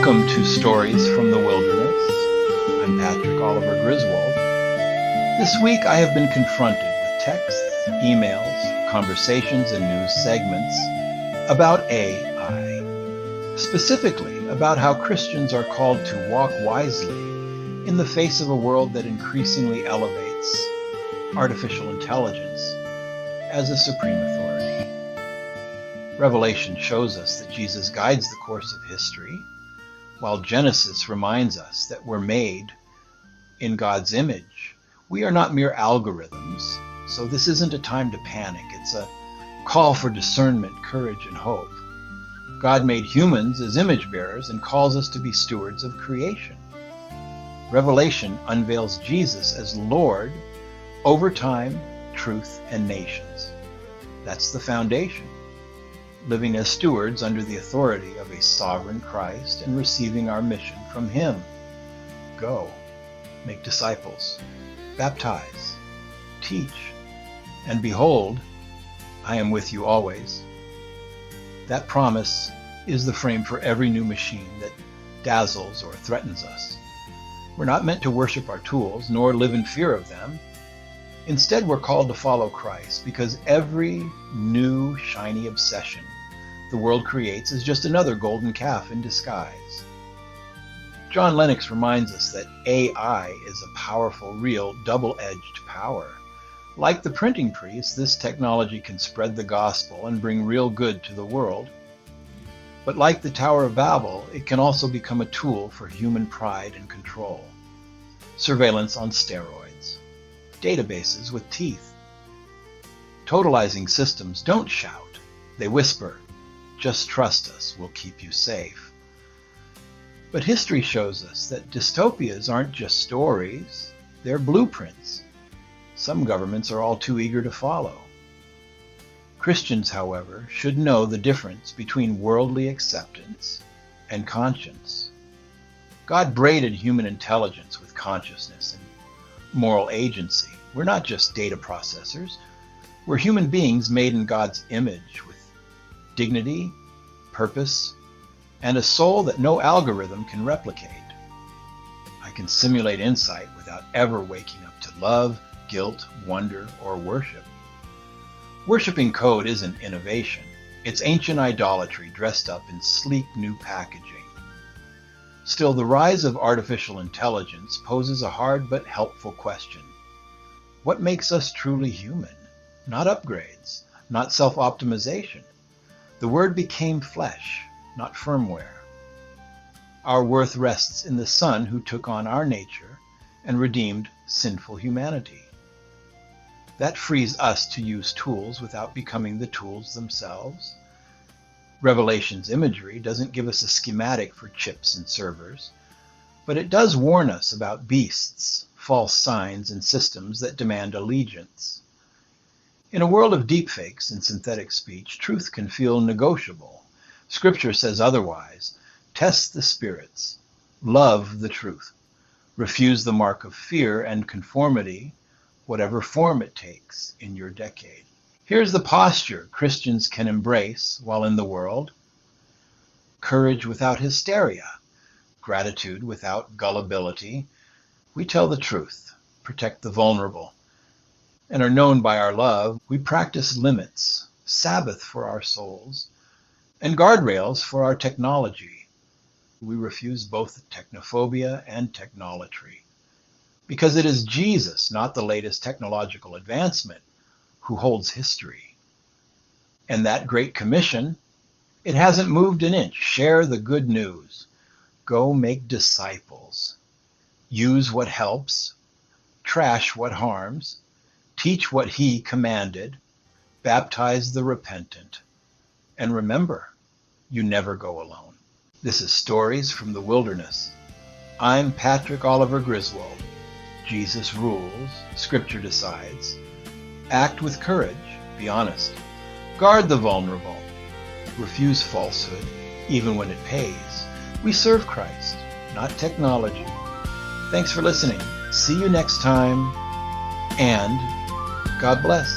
Welcome to Stories from the Wilderness. I'm Patrick Oliver Griswold. This week I have been confronted with texts, emails, conversations, and news segments about AI. Specifically about how Christians are called to walk wisely in the face of a world that increasingly elevates artificial intelligence as a supreme authority. Revelation shows us that Jesus guides the course of history, while Genesis reminds us that we're made in God's image. We are not mere algorithms, so this isn't a time to panic. It's a call for discernment, courage, and hope. God made humans as image bearers and calls us to be stewards of creation. Revelation unveils Jesus as Lord over time, truth, and nations. That's the foundation. Living as stewards under the authority of a sovereign Christ and receiving our mission from Him. Go, make disciples, baptize, teach, and behold, I am with you always. That promise is the frame for every new machine that dazzles or threatens us. We're not meant to worship our tools, nor live in fear of them. Instead, we're called to follow Christ, because every new, shiny obsession the world creates is just another golden calf in disguise. John Lennox reminds us that AI is a powerful, real, double-edged power. Like the printing press, this technology can spread the gospel and bring real good to the world. But like the Tower of Babel, it can also become a tool for human pride and control. Surveillance on steroids. Databases with teeth. Totalizing systems don't shout, they whisper. Just trust us, we'll keep you safe. But history shows us that dystopias aren't just stories, they're blueprints. Some governments are all too eager to follow. Christians, however, should know the difference between worldly acceptance and conscience. God braided human intelligence with consciousness and moral agency. We're not just data processors. We're human beings made in God's image with dignity, purpose, and a soul that no algorithm can replicate. I can simulate insight without ever waking up to love, guilt, wonder, or worship. Worshiping code isn't innovation. It's ancient idolatry dressed up in sleek new packaging. Still, the rise of artificial intelligence poses a hard but helpful question. What makes us truly human? Not upgrades, not self-optimization. The Word became flesh, not firmware. Our worth rests in the Son who took on our nature and redeemed sinful humanity. That frees us to use tools without becoming the tools themselves. Revelation's imagery doesn't give us a schematic for chips and servers, but it does warn us about beasts, false signs, and systems that demand allegiance. In a world of deepfakes and synthetic speech, truth can feel negotiable. Scripture says otherwise. Test the spirits. Love the truth. Refuse the mark of fear and conformity, whatever form it takes in your decade. Here's the posture Christians can embrace while in the world. Courage without hysteria. Gratitude without gullibility. We tell the truth, protect the vulnerable, and are known by our love. We practice limits, Sabbath for our souls, and guardrails for our technology. We refuse both technophobia and technolatry, because it is Jesus, not the latest technological advancement, who holds history. And that Great Commission, it hasn't moved an inch. Share the good news. Go make disciples. Use what helps, trash what harms, teach what He commanded, baptize the repentant, and remember, you never go alone. This is Stories from the Wilderness. I'm Patrick Oliver Griswold. Jesus rules, Scripture decides. Act with courage, be honest. Guard the vulnerable. Refuse falsehood, even when it pays. We serve Christ, not technology. Thanks for listening. See you next time, and God bless.